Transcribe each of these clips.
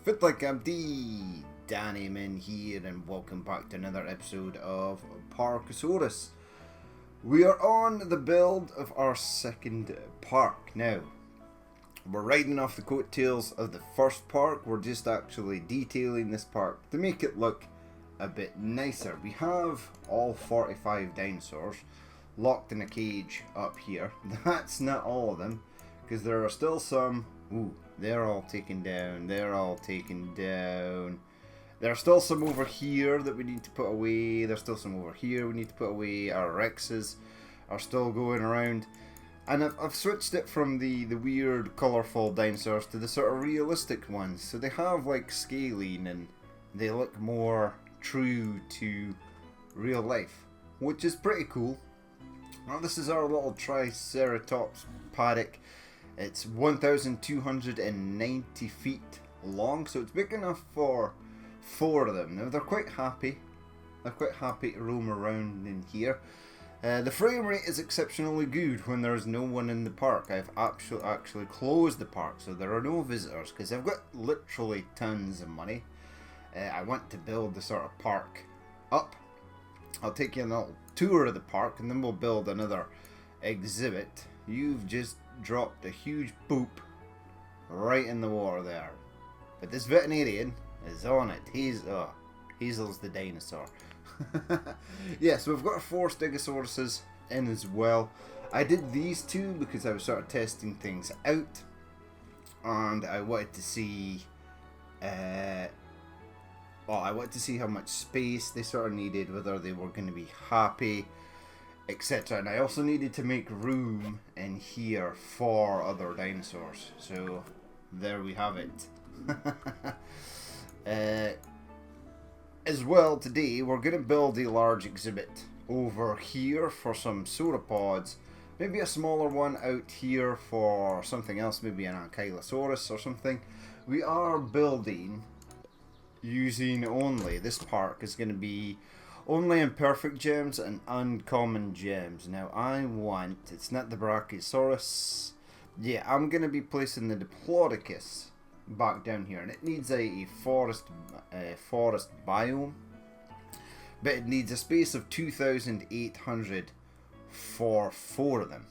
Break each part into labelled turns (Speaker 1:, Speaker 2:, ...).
Speaker 1: Fit like MD, Danny Min here, and welcome back to another episode of Parkasaurus. We are on the build of our second park now. We're riding off the coattails of the first park. We're just actually detailing this park to make it look a bit nicer. We have all 45 dinosaurs locked in a cage up here. That's not all of them, because there are still some. Ooh, they're all taken down. They're all taken down. There are still some over here that we need to put away. There's still some over here we need to put away. Our Rexes are still going around. And I've switched it from the weird, colourful dinosaurs to the sort of realistic ones. So they have like scaling and they look more true to real life, which is pretty cool. Now this is our little Triceratops paddock. It's 1,290 feet long, so it's big enough for 4 of them. Now they're quite happy. They're quite happy to roam around in here. The frame rate is exceptionally good when there's no one in the park. I've actually closed the park, so there are no visitors, because I've got literally tons of money. I want to build the sort of park up. I'll take you on a little tour of the park, and then we'll build another exhibit. You've just dropped a huge poop right in the water there. But this veterinarian is on it. Hazel's the dinosaur. Yeah, so we've got 4 Stegosauruses in as well. I did these 2 because I was sort of testing things out, and I wanted to see I wanted to see how much space they sort of needed, whether they were going to be happy, etc. And I also needed to make room in here for other dinosaurs. So there we have it. As well, today we're going to build a large exhibit over here for some sauropods. Maybe a smaller one out here for something else, maybe an Ankylosaurus or something. We are building using only, this park is going to be only imperfect gems and uncommon gems. Now it's not the Brachiosaurus. Yeah, I'm going to be placing the Diplodocus back down here, and it needs a forest biome, but it needs a space of 2,800 for 4 of them,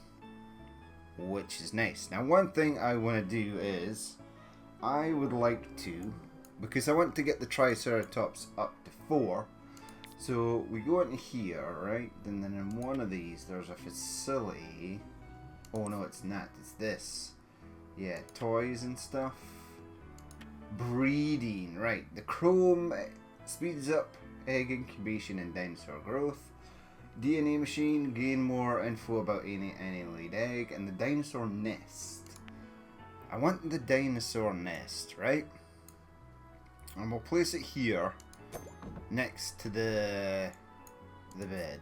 Speaker 1: which is nice. Now one thing I want to do is I would like to, because I want to get the Triceratops up to 4. So we go into here, right? And then in one of these, there's a facility. Oh no, it's not. It's this. Yeah, toys and stuff. Breeding, right? The chrome speeds up egg incubation and dinosaur growth. DNA machine, gain more info about any laid egg. And the dinosaur nest. I want the dinosaur nest, right? And we'll place it here, next to the bed.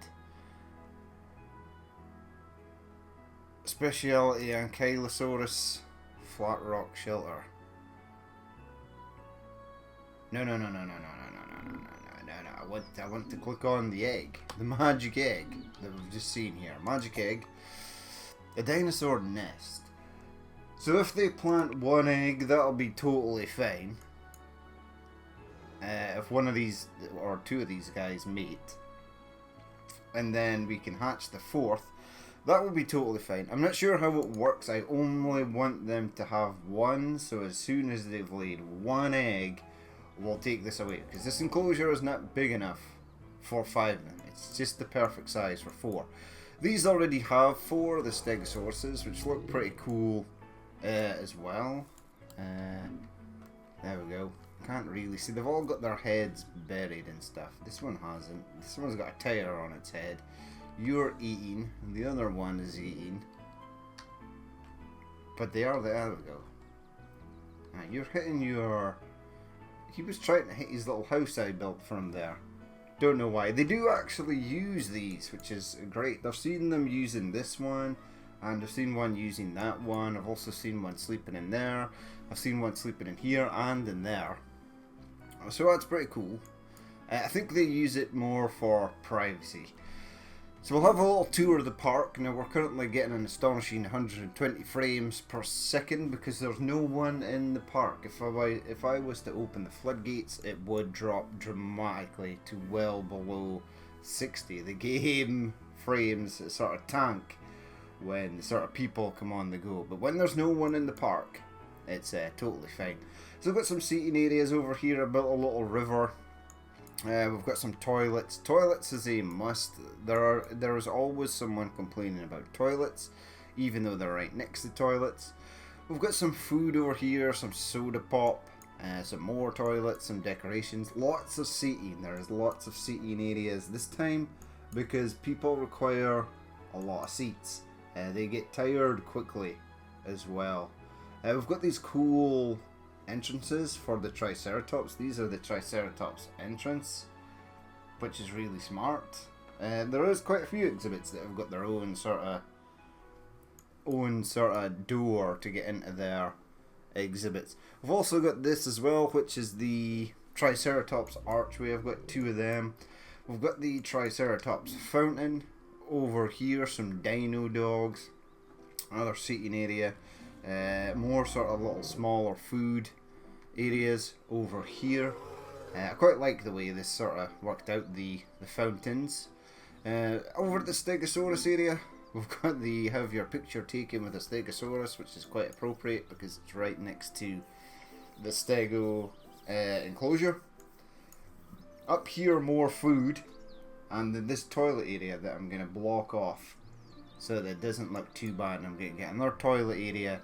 Speaker 1: Speciality Ankylosaurus flat rock shelter. No. I want to click on the egg, the magic egg that we've just seen here. Magic egg. A dinosaur nest. So if they plant 1 egg, that'll be totally fine. If one of these or 2 of these guys mate, and then we can hatch the 4th, that would be totally fine. I'm not sure how it works. I only want them to have 1, so as soon as they've laid 1 egg, we'll take this away, because this enclosure is not big enough for 5 of them. It's just the perfect size for 4. These already have 4 of the Stegosauruses, which look pretty cool as well. There we go. Can't really see. They've all got their heads buried and stuff. This one hasn't. This one's got a tire on its head. You're eating, and the other one is eating. But they are there. There we go. You're hitting your... He was trying to hit his little house I built for him there. Don't know why. They do actually use these, which is great. I've seen them using this one, and I've seen one using that one. I've also seen one sleeping in there. I've seen one sleeping in here and in there. So that's pretty cool. I think they use it more for privacy. So we'll have a little tour of the park. Now we're currently getting an astonishing 120 frames per second because there's no one in the park. If I was to open the floodgates, it would drop dramatically to well below 60. The game frames sort of tank when the sort of people come on the go. But when there's no one in the park, it's totally fine. So we've got some seating areas over here. I built a little river. We've got some toilets. Toilets is a must. There is always someone complaining about toilets, even though they're right next to toilets. We've got some food over here, some soda pop, some more toilets, some decorations, lots of seating. There's lots of seating areas this time because people require a lot of seats. They get tired quickly as well. We've got these cool entrances for the Triceratops. These are the Triceratops entrance, which is really smart. There is quite a few exhibits that have got their own sort of door to get into their exhibits. We've also got this as well, which is the Triceratops archway. I've got two of them. We've got the Triceratops fountain over here, some dino dogs, another seating area. More sort of little smaller food areas over here. I quite like the way this sort of worked out, the fountains. Over at the Stegosaurus area, we've got the have your picture taken with a Stegosaurus, which is quite appropriate because it's right next to the Stego enclosure. Up here, more food, and then this toilet area that I'm going to block off so that it doesn't look too bad. And I'm going to get another toilet area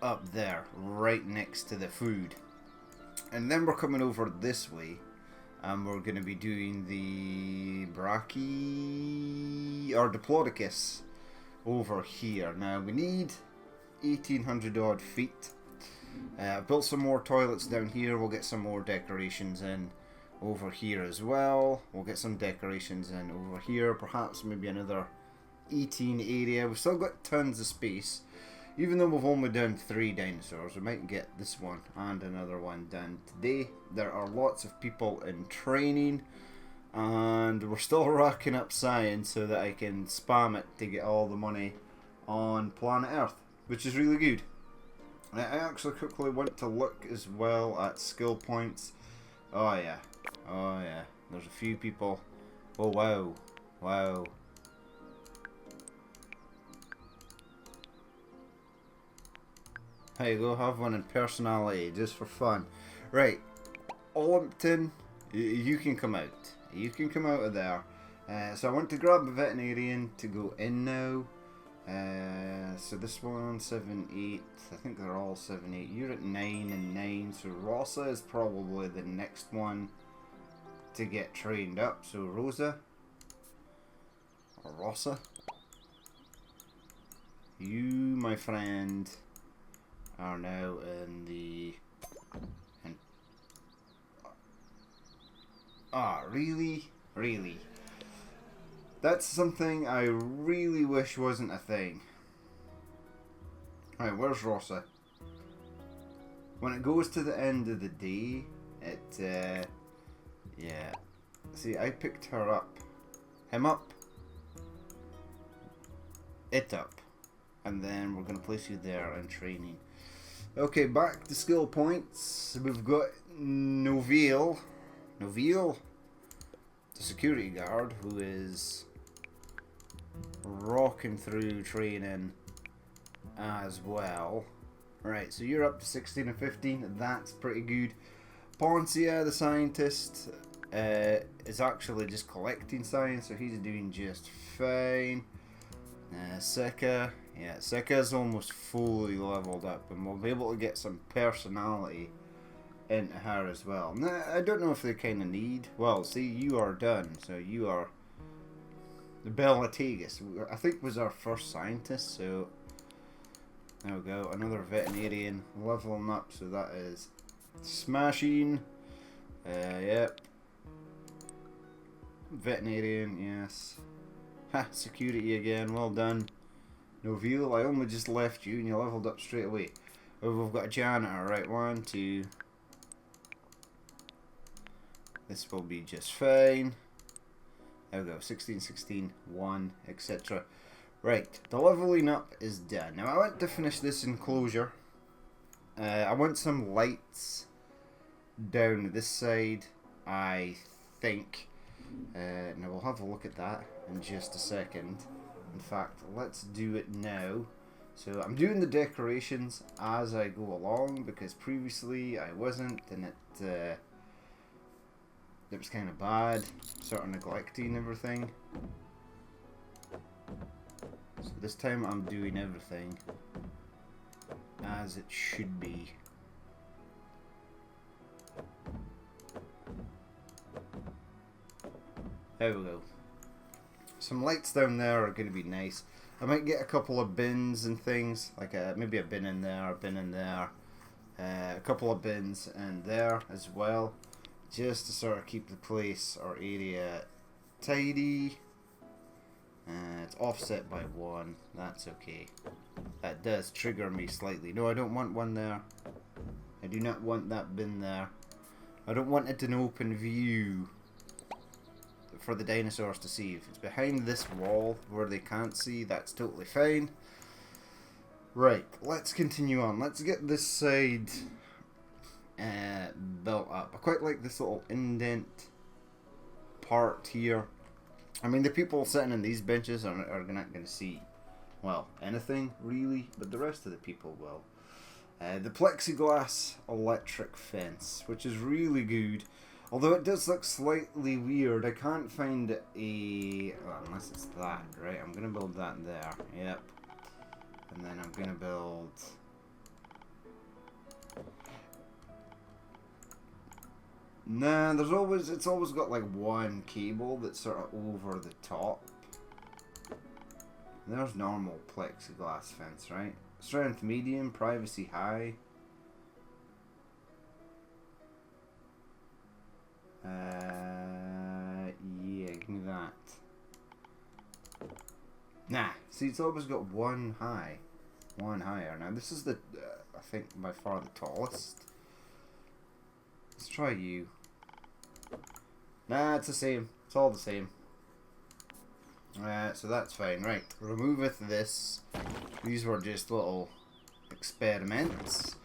Speaker 1: up there, right next to the food. And then we're coming over this way, and we're going to be doing the Diplodocus over here. Now we need 1800 odd feet. I've built some more toilets down here. We'll get some more decorations in over here as well. We'll get some decorations in over here. Perhaps maybe another eating area. We've still got tons of space. Even though we've only done 3 dinosaurs, we might get this one and another one done today. There are lots of people in training, and we're still racking up science so that I can spam it to get all the money on planet Earth, which is really good. I actually quickly want to look as well at skill points. Oh yeah, there's a few people. Oh wow. There you go, have one in personality, just for fun. Right, Olympton, you can come out. You can come out of there. So I want to grab a veterinarian to go in now. So this one, 7, 8, I think they're all 7, 8. You're at 9 and 9, so Rosa is probably the next one to get trained up. So Rosa, or Rosa, you, my friend, are now in the... Really? That's something I really wish wasn't a thing. Alright, where's Rosa? When it goes to the end of the day, it, yeah. See, I picked her up. Him up. It up. And then we're going to place you there in training. Okay, back to skill points. We've got Noville, the security guard, who is rocking through training as well. Right, so you're up to 16 and 15. That's pretty good. Poncia, the scientist, is actually just collecting science, so he's doing just fine. Seka. Yeah, Seka's almost fully leveled up, and we'll be able to get some personality into her as well. Now, I don't know if they kind of need... Well, see, you are done, so you are... The Belatagus, I think, was our first scientist, so... There we go, another veterinarian leveling up, so that is smashing. Yep. Veterinarian, yes. Ha, security again, well done. Noville, I only just left you and you leveled up straight away. Oh, we've got a janitor, right, 1, 2. This will be just fine. There we go, 16, 16, 1, etc. Right, the leveling up is done. Now I want to finish this enclosure. I want some lights down this side, I think. Now we'll have a look at that in just a second. In fact, let's do it now. So I'm doing the decorations as I go along, because previously I wasn't, and it was kind of bad, sort of neglecting everything. So this time I'm doing everything as it should be. There we go. Some lights down there are going to be nice. I might get a couple of bins and things, like maybe a bin in there, a bin in there, a couple of bins in there as well, just to sort of keep the place or area tidy. It's offset by 1, that's okay. That does trigger me slightly. No, I don't want one there. I do not want that bin there. I don't want it in open view for the dinosaurs to see. If it's behind this wall where they can't see, that's totally fine. Right, let's continue on. Let's get this side built up. I quite like this little indent part here. I mean, the people sitting in these benches are not going to see, well, anything really, but the rest of the people will. The plexiglass electric fence, which is really good. Although it does look slightly weird, I can't find a... well, unless it's that, right? I'm going to build that there. Yep. And then I'm going to build... nah, it's always got like one cable that's sort of over the top. There's normal plexiglass fence, right? Strength medium, privacy high. Yeah, give me that. Nah, see, it's always got one high. One higher. Now, this is the, I think, by far the tallest. Let's try you. Nah, it's the same. It's all the same. So that's fine. Right, removeth this. These were just little experiments.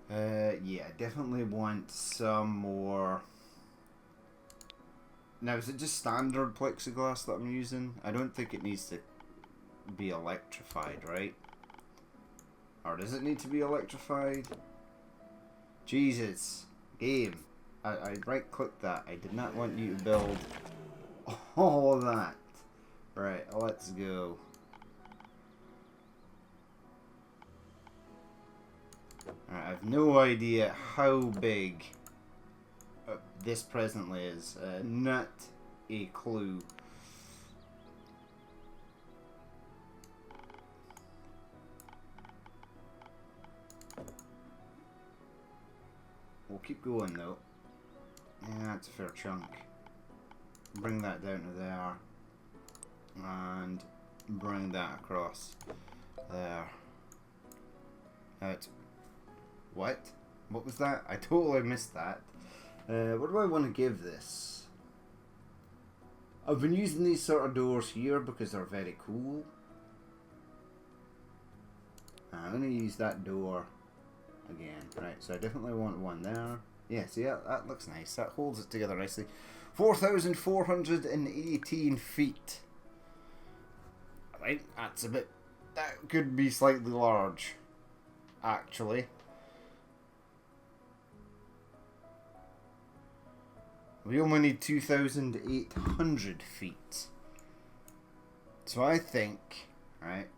Speaker 1: Yeah, I definitely want some more... now, is it just standard plexiglass that I'm using? I don't think it needs to be electrified, right? Or does it need to be electrified? Jesus. Game. I right-clicked that. I did not want you to build all of that. Right, let's go. Alright, I have no idea how big this presently is. Not a clue. We'll keep going though. Yeah, that's a fair chunk. Bring that down to there. And bring that across there. What? What was that? I totally missed that. What do I want to give this? I've been using these sort of doors here because they're very cool. I'm going to use that door again. Right, so I definitely want one there. Yeah, see, that looks nice. That holds it together nicely. 4,418 feet. Right, that's a bit... that could be slightly large, actually. We only need 2,800 feet. So I think, right,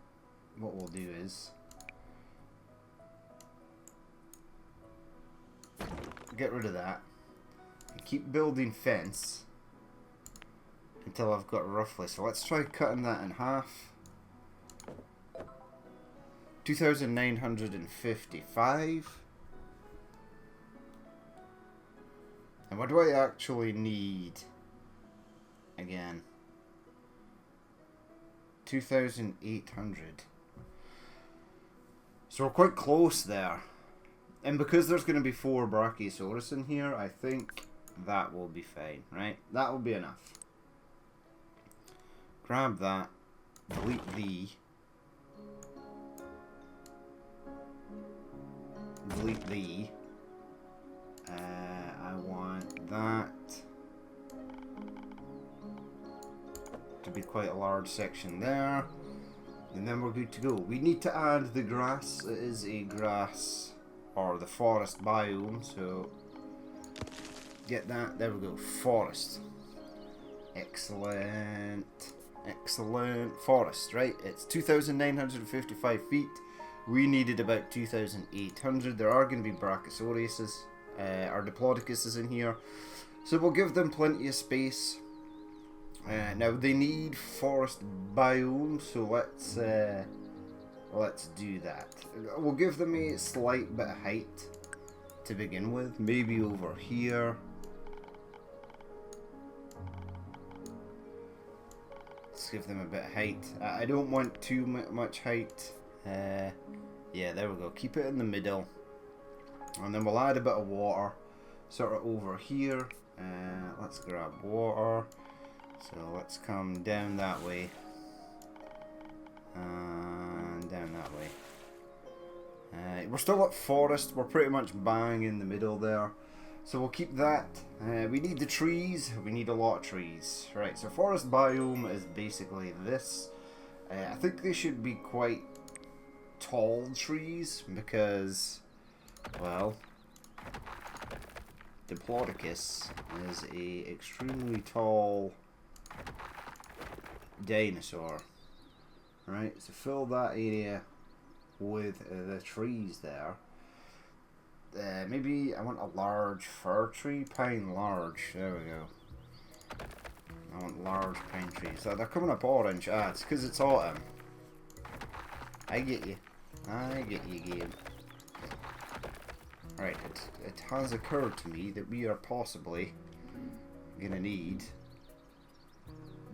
Speaker 1: what we'll do is... get rid of that. And keep building fence until I've got roughly. So let's try cutting that in half. 2,955. And what do I actually need? Again. 2,800. So we're quite close there. And because there's going to be 4 Brachiosaurus in here, I think that will be fine, right? That will be enough. grab that, delete the, delete the, I want that to be quite a large section there, and then we're good to go. We need to add the grass. It is a grass or the forest biome, so get that. There we go, forest. Excellent, excellent. Forest, right? It's 2,955 feet. We needed about 2,800. There are going to be Brachiosaurus, or Diplodocus in here, so we'll give them plenty of space. Now they need forest biome, so let's do that. We'll give them a slight bit of height to begin with, maybe over here. Let's give them a bit of height. I don't want too much height. Yeah, there we go. Keep it in the middle, and then we'll add a bit of water, sort of over here. Let's grab water. So let's come down that way, and down that way. We're still at forest. We're pretty much bang in the middle there, so we'll keep that. We need the trees. We need a lot of trees. Right, so forest biome is basically this. I think they should be quite tall trees because, well, Diplodocus is a extremely tall dinosaur. Right, so fill that area with the trees there. Maybe I want a large fir tree, pine large. There we go. I want large pine trees. So they're coming up orange. Ah, it's because it's autumn. I get you. I get you, game. Right, it has occurred to me that we are possibly gonna need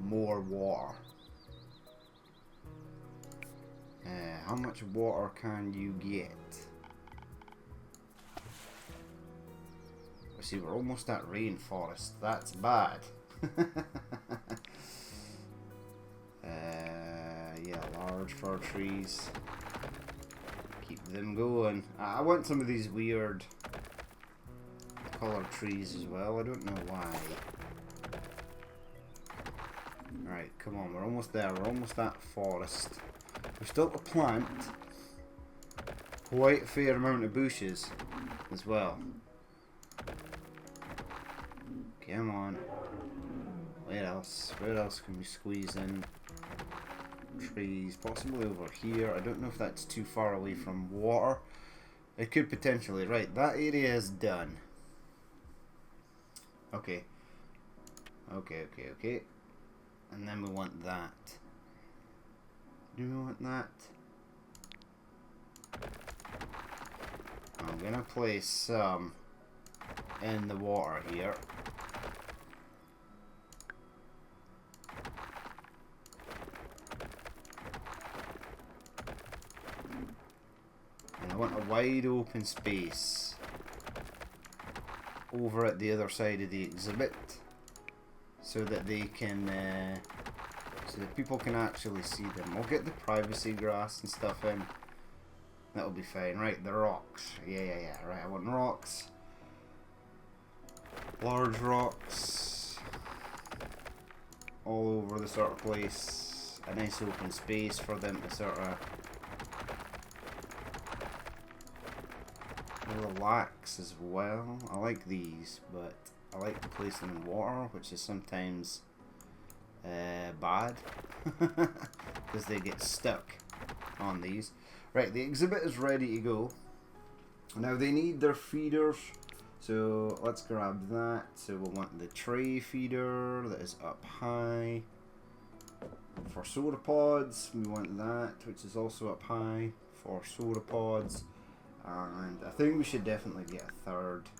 Speaker 1: more water. How much water can you get? See, we're almost at rainforest. That's bad. Yeah, large fir trees. Keep them going. I want some of these weird colored trees as well. I don't know why. Alright, come on. We're almost there. We're almost at forest. We've still to plant quite a fair amount of bushes as well. Come on. Where else? Where else can we squeeze in trees? Possibly over here. I don't know if that's too far away from water. It could potentially. Right, that area is done. Okay. Okay. And then we want that. Do we want that? I'm gonna place some in the water here. And I want a wide open space over at the other side of the exhibit, so that they can, so that people can actually see them. We'll get the privacy grass and stuff in. That'll be fine. Right, the rocks. Yeah. Right, I want rocks. Large rocks. All over the sort of place. A nice open space for them to sort of relax as well. I like these, but I like to place them in water, which is sometimes bad because they get stuck on these. Right, the exhibit is ready to go. Now they need their feeders, so let's grab that. So we'll want the tray feeder that is up high. For sauropods, we want that, which is also up high for sauropods. And I think we should definitely get a third.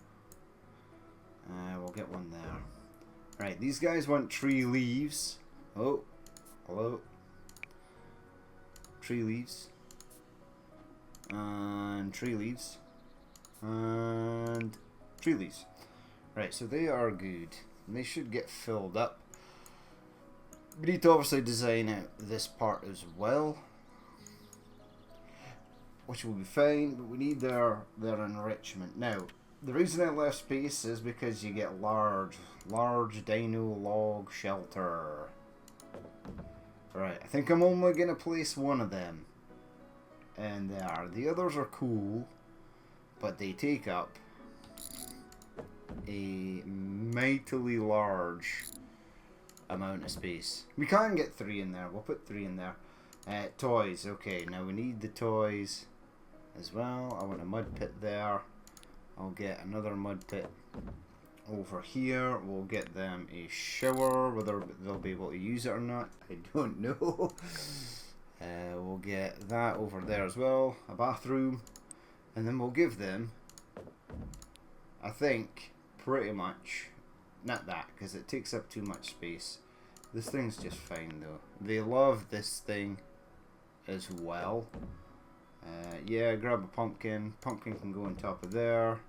Speaker 1: We'll get one there. Right, these guys want tree leaves. Oh, hello. Tree leaves. And tree leaves. And tree leaves. Right, so they are good. They should get filled up. We need to obviously design out this part as well, which will be fine, but we need their enrichment. Now, the reason I left space is because you get large dino log shelter. Right, I think I'm only going to place one of them. And there. The others are cool, but they take up a mightily large amount of space. We can get 3 in there. We'll put 3 in there. Toys. Okay, now we need the toys as well. I want a mud pit there. I'll get another mud pit over here. We'll get them a shower. Whether they'll be able to use it or not, I don't know. We'll get that over there as well. A bathroom. And then we'll give them, I think, pretty much, not that, because it takes up too much space. This thing's just fine though. They love this thing as well. Yeah, grab a pumpkin. Pumpkin can go on top of there.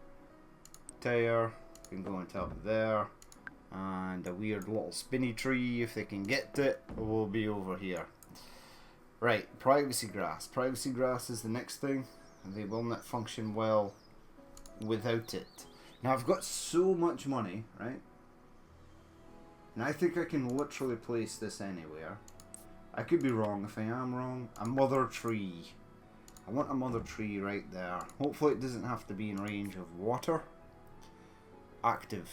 Speaker 1: Tire can go on top of there. And a weird little spinny tree, if they can get it, will be over here. Right, privacy grass. Privacy grass is the next thing. They will not function well without it. Now I've got so much money, right? And I think I can literally place this anywhere. I could be wrong. If I am wrong, a mother tree. I want a mother tree right there. Hopefully it doesn't have to be in range of water. Active.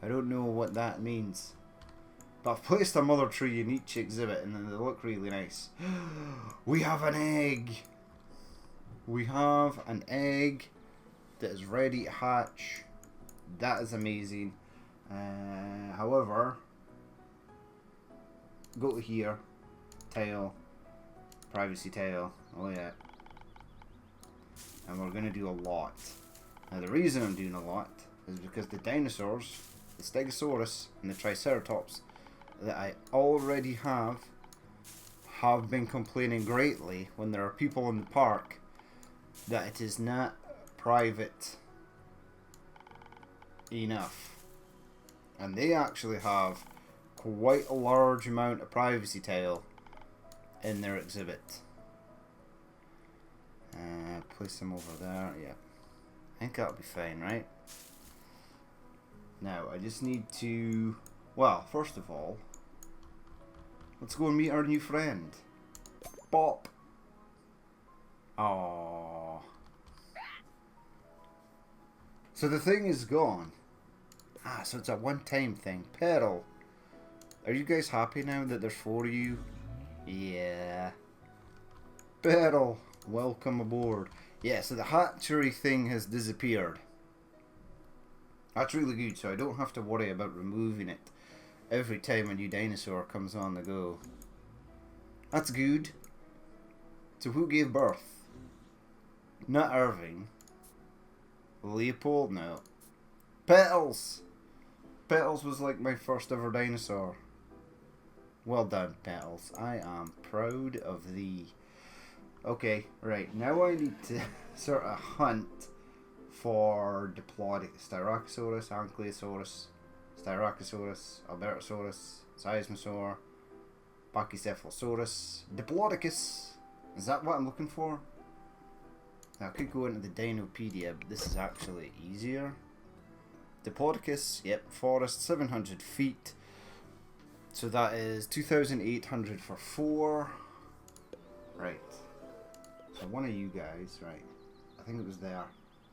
Speaker 1: I don't know what that means. But I've placed a mother tree in each exhibit and then they look really nice. We have an egg! We have an egg that is ready to hatch. That is amazing. However, go to here. Tail. Privacy tail. Oh yeah. And we're going to do a lot. Now the reason I'm doing a lot is because the dinosaurs, the Stegosaurus and the Triceratops that I already have been complaining greatly when there are people in the park that it is not private enough. And they actually have quite a large amount of privacy tail in their exhibit. Place them over there, yeah. I think that'll be fine, right? Now, I just need to... Well, first of all, let's go and meet our new friend. Bop! Aww. So the thing is gone. Ah, so it's a one-time thing. Petal. Are you guys happy now that there's 4 of you? Yeah. Petal, welcome aboard. Yeah, so the hatchery thing has disappeared. That's really good, so I don't have to worry about removing it every time a new dinosaur comes on the go. That's good. So who gave birth? Not Irving. Leopold? No. Petals! Petals was like my first ever dinosaur. Well done, Petals. I am proud of thee. Okay, right. Now I need to sort of hunt for Diplodocus. Styracosaurus, Ankylosaurus, Styracosaurus, Albertosaurus, Seismosaur, Pachycephalosaurus, Diplodocus. Is that what I'm looking for? Now, I could go into the Dinopedia, but this is actually easier. Diplodocus, yep, forest, 700 feet. So that is 2,800 for 4. Right. So one of you guys, right. I think it was there.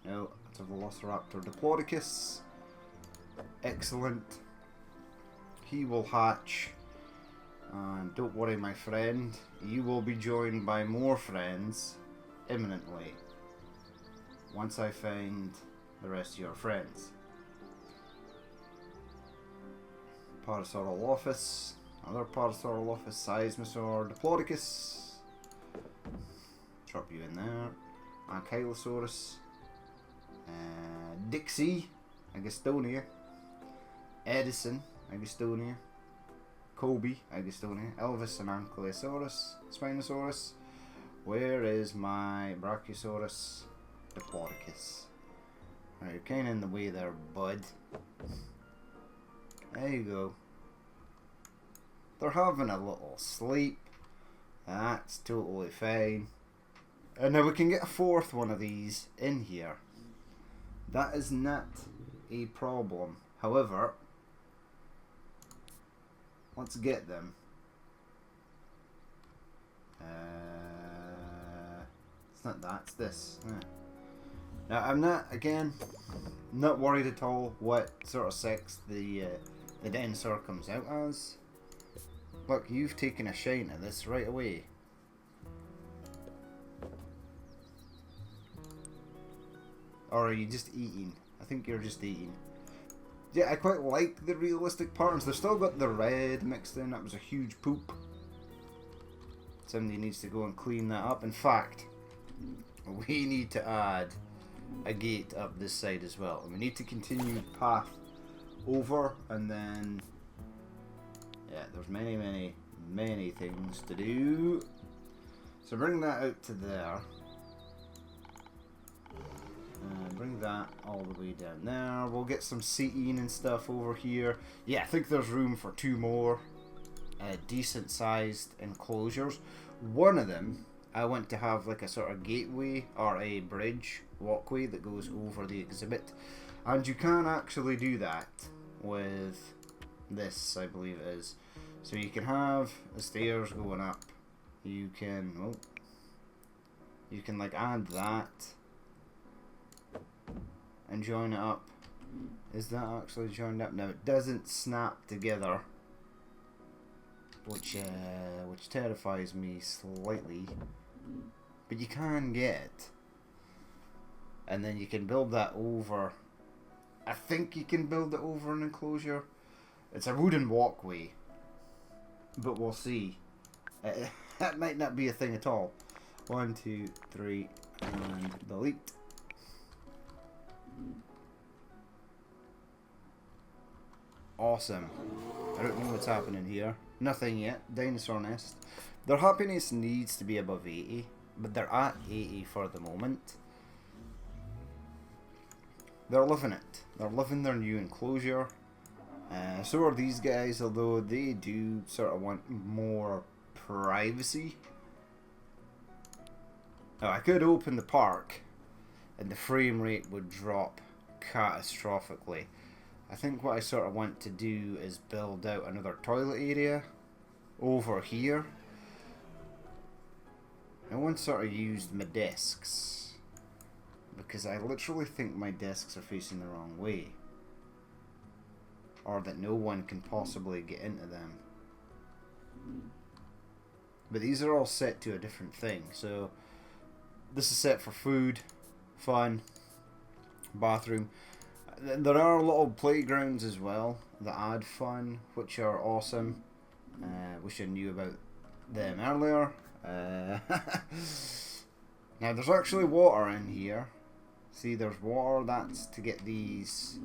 Speaker 1: No, it's a Velociraptor. Diplodocus. Excellent. He will hatch. And don't worry, my friend. You will be joined by more friends imminently. Once I find the rest of your friends. Parasaurolophus. Another Parasaurolophus. Seismosaur. Diplodocus. Drop you in there. Ankylosaurus. Dixie. Agastonia. Edison. Agastonia. Kobe. Agastonia. Elvis and Ankylosaurus. Spinosaurus. Where is my Brachiosaurus? Diplodocus. Right, you're kind of in the way there, bud. There you go. They're having a little sleep. That's totally fine. And now we can get a fourth one of these in here. That is not a problem. However, let's get them. It's not that, it's this. Now, I'm not, again, not worried at all what sort of sex the dinosaur comes out as. Look, you've taken a shine at this right away. Or are you just eating? I think you're just eating. Yeah, I quite like the realistic patterns. They've still got the red mixed in. That was a huge poop. Somebody needs to go and clean that up. In fact, we need to add a gate up this side as well. And we need to continue the path over, and then yeah, there's many things to do. So bring that out to there. And bring that all the way down there. We'll get some seating and stuff over here. Yeah, I think there's room for 2 more decent sized enclosures. One of them I want to have like a sort of gateway or a bridge walkway that goes over the exhibit, and you can actually do that with this, I believe it is. So you can have the stairs going up. You can, oh, you can like add that and join it up. Is that actually joined up? No, it doesn't snap together, which terrifies me slightly. But you can get it, and then you can build that over. I think you can build it over an enclosure. It's a wooden walkway, but we'll see. That might not be a thing at all. 1, 2, 3, and delete. Awesome. I don't know what's happening here. Nothing yet. Dinosaur nest. Their happiness needs to be above 80, but they're at 80 for the moment. They're loving it. They're loving their new enclosure. So are these guys, although they do sort of want more privacy. Now, I could open the park and the frame rate would drop catastrophically. I think what I sort of want to do is build out another toilet area over here. I once sort of used my desks because I literally think my desks are facing the wrong way, or that no one can possibly get into them. But these are all set to a different thing. So this is set for food, fun, bathroom. There are little playgrounds as well that add fun, which are awesome. Wish I knew about them earlier. Now there's actually water in here. See, there's water. That's to get these,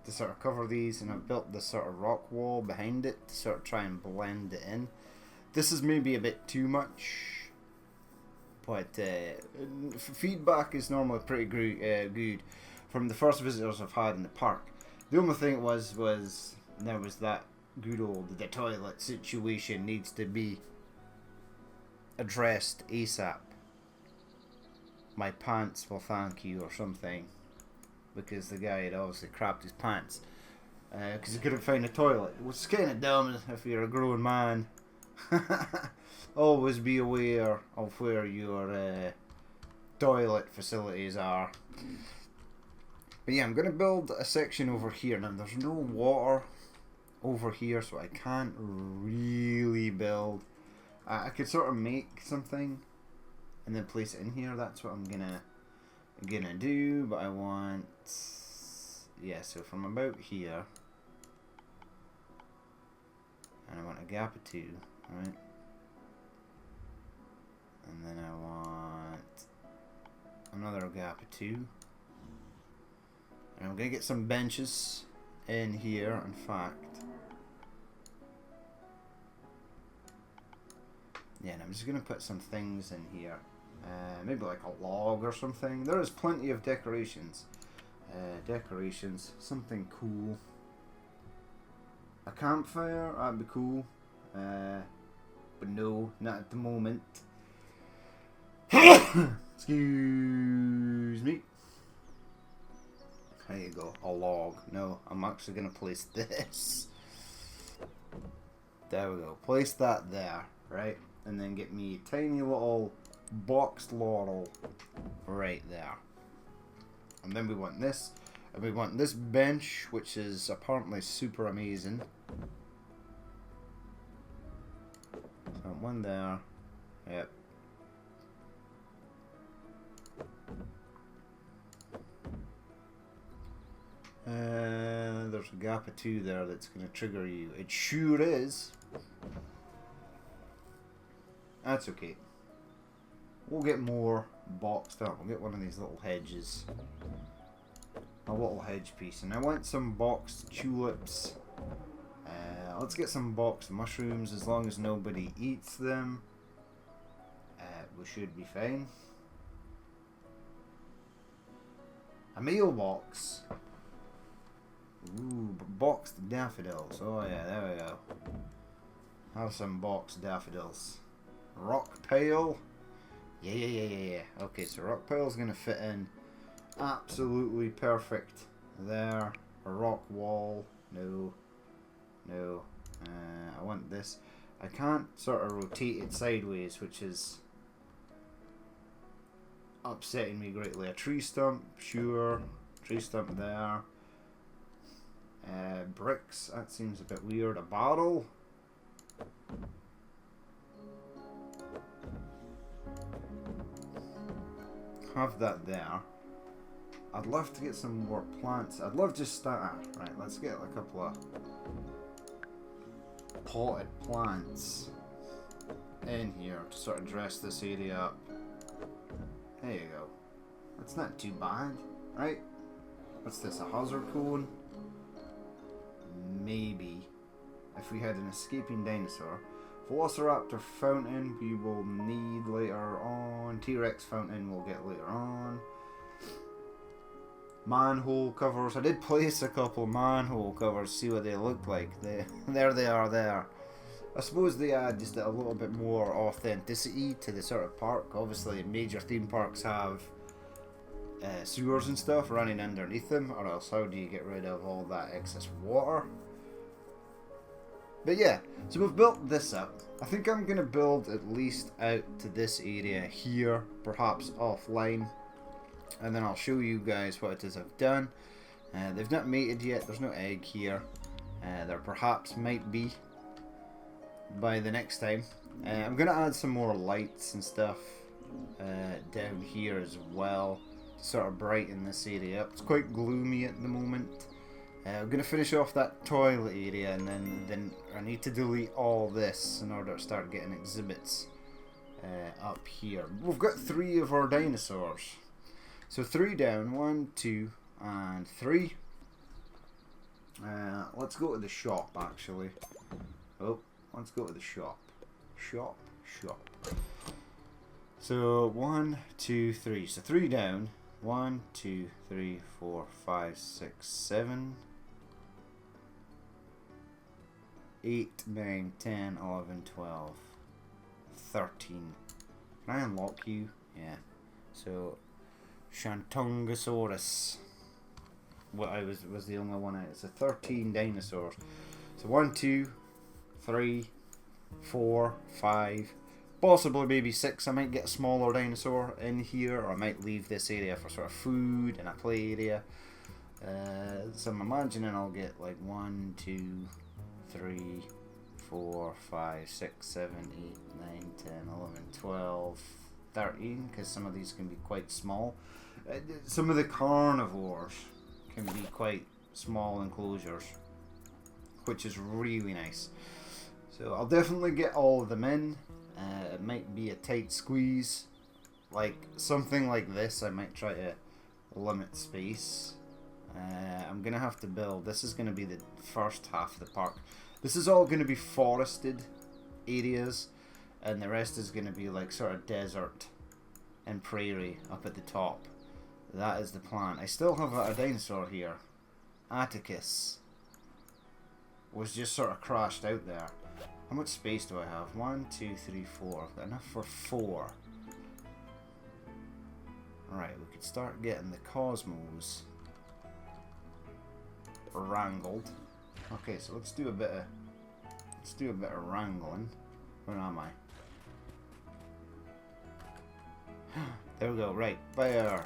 Speaker 1: to sort of cover these, and I've built this sort of rock wall behind it to sort of try and blend it in. This is maybe a bit too much, but feedback is normally pretty good from the first visitors I've had in the park. The only thing was there was that good old, the toilet situation needs to be addressed ASAP. My pants will thank you or something, because the guy had obviously crapped his pants because he couldn't find a toilet, which is kind of dumb if you're a grown man. Always be aware of where your toilet facilities are. But yeah, I'm going to build a section over here. Now, there's no water over here, so I can't really build. I could sort of make something and then place it in here. That's what I'm gonna do. But I want, yeah, so from about here, and I want a gap of 2, right? And then I want another gap of 2. And I'm going to get some benches in here, in fact. Yeah, and I'm just going to put some things in here. Maybe like a log or something. There is plenty of decorations. Decorations, something cool. A campfire, that'd be cool. But no, not at the moment. Excuse me. There you go, a log. No, I'm actually going to place this. There we go. Place that there, right? And then get me a tiny little boxed laurel right there. And then we want this. And we want this bench, which is apparently super amazing. So one there. Yep. There's a gap of 2 there that's going to trigger you. It sure is. That's okay. We'll get more boxed up. We'll get one of these little hedges. A little hedge piece. And I want some boxed tulips. Let's get some boxed mushrooms. As long as nobody eats them, we should be fine. A mailbox. Ooh, boxed daffodils. Oh yeah, there we go. Have some boxed daffodils. Rock pail. Yeah. Okay, so rock pail's gonna fit in absolutely perfect there. A rock wall. No. I want this. I can't sort of rotate it sideways, which is upsetting me greatly. A tree stump, sure. Tree stump there. Bricks, that seems a bit weird. A bottle. Have that there. I'd love to get some more plants. I'd love just that. Right, let's get a couple of potted plants in here to sort of dress this area up. There you go. That's not too bad, right? What's this, a hazard cone? Maybe. If we had an escaping dinosaur. Velociraptor fountain we will need later on. T-Rex fountain we'll get later on. Manhole covers. I did place a couple manhole covers, see what they look like. There they are there. I suppose they add just a little bit more authenticity to the sort of park. Obviously major theme parks have sewers and stuff running underneath them, or else how do you get rid of all that excess water? But yeah, so we've built this up. I think I'm going to build at least out to this area here, perhaps offline. And then I'll show you guys what it is I've done. They've not mated yet, there's no egg here. There perhaps might be by the next time. I'm going to add some more lights and stuff down here as well, to sort of brighten this area up. It's quite gloomy at the moment. I'm going to finish off that toilet area, and then I need to delete all this in order to start getting exhibits up here. We've got 3 of our dinosaurs. So 3 down, 1, 2, and 3. Let's go to the shop actually. Oh, let's go to the shop. Shop. So 1, 2, 3. So 3 down. 1, 2, 3, 4, 5, 6, 7, 8, 9, 10, 11, 12, 13. Can I unlock you? Yeah. So Shantungosaurus. What I was the only one out. It's a 13 dinosaurs. So 1, 2, 3, 4, 5, possibly maybe 6. I might get a smaller dinosaur in here, or I might leave this area for sort of food and a play area. So I'm imagining I'll get like 1, 2, 3, 4, 5, 6, 7, 8, 9, 10, 11, 12, 13, because some of these can be quite small. Some of the carnivores can be quite small enclosures, which is really nice. So I'll definitely get all of them in. It might be a tight squeeze. Like something like this, I might try to limit space. I'm going to have to build. This is going to be the first half of the park. This is all going to be forested areas, and the rest is going to be like sort of desert and prairie up at the top. That is the plan. I still have a dinosaur here. Atticus. was just sort of crashed out there. How much space do I have? 1, 2, 3, 4. Enough for 4. Right, we could start getting the cosmos wrangled. Okay, so let's do a bit of wrangling. Where am I? There we go. Right, fire.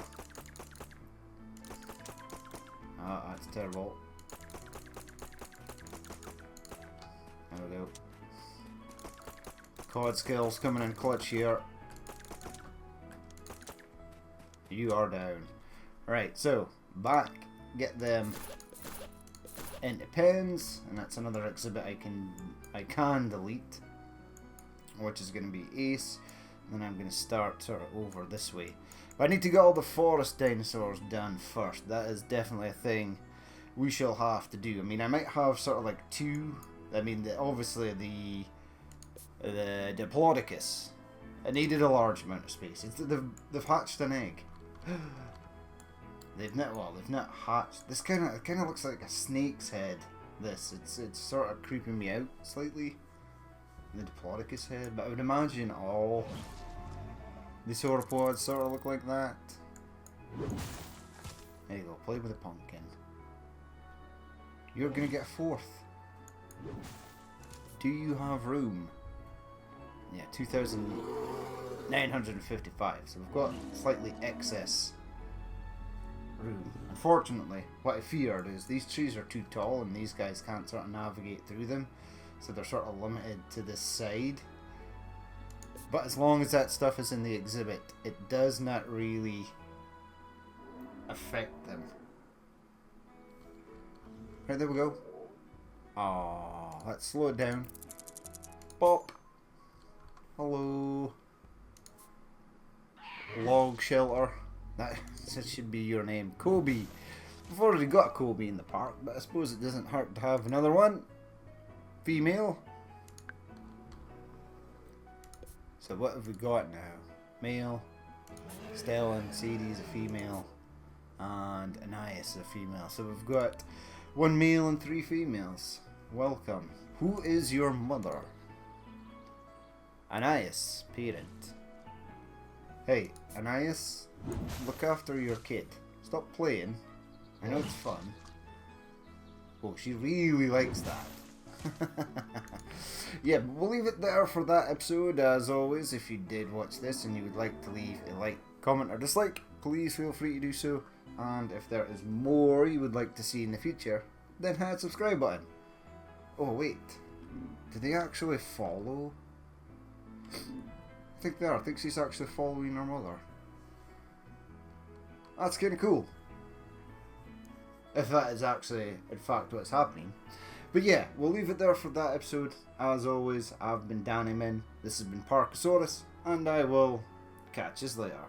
Speaker 1: Oh, that's terrible. There we go. COD skills coming in clutch here. You are down. Right, so back, get them into pens, and that's another exhibit I can delete, which is going to be ace. And then I'm going to start sort of over this way. But I need to get all the forest dinosaurs done first. That is definitely a thing we shall have to do. I mean, I might have sort of like 2. I mean, obviously the Diplodocus. It needed a large amount of space. They've hatched an egg. They've not hatched. This kind of looks like a snake's head. It's sort of creeping me out slightly. The Diplodocus head, but I would imagine all the sauropods sort of look like that. There you go. Play with a pumpkin. You're gonna get a 4th. Do you have room? Yeah, 2,955. So we've got slightly excess room. Unfortunately, what I feared is these trees are too tall and these guys can't sort of navigate through them. So they're sort of limited to this side. But as long as that stuff is in the exhibit, it does not really affect them. Right, there we go. Oh, let's slow it down. Bop. Hello. Log shelter. That should be your name. Kobe. We've already got a Kobe in the park, but I suppose it doesn't hurt to have another one. Female. So what have we got now? Male. Stellan, Sadie's a female. And Anais is a female. So we've got 1 male and 3 females. Welcome. Who is your mother? Anais, parent. Hey, Anais, look after your kid. Stop playing. I know it's fun. Oh, she really likes that. Yeah, but we'll leave it there for that episode. As always, if you did watch this and you would like to leave a like, comment or dislike, please feel free to do so. And if there is more you would like to see in the future, then hit the subscribe button. Oh wait, do they actually follow? I think they are. I think she's actually following her mother. That's kind of cool. If that is actually, in fact, what's happening. But yeah, we'll leave it there for that episode. As always, I've been Danny Min. This has been Parkasaurus, and I will catch you later.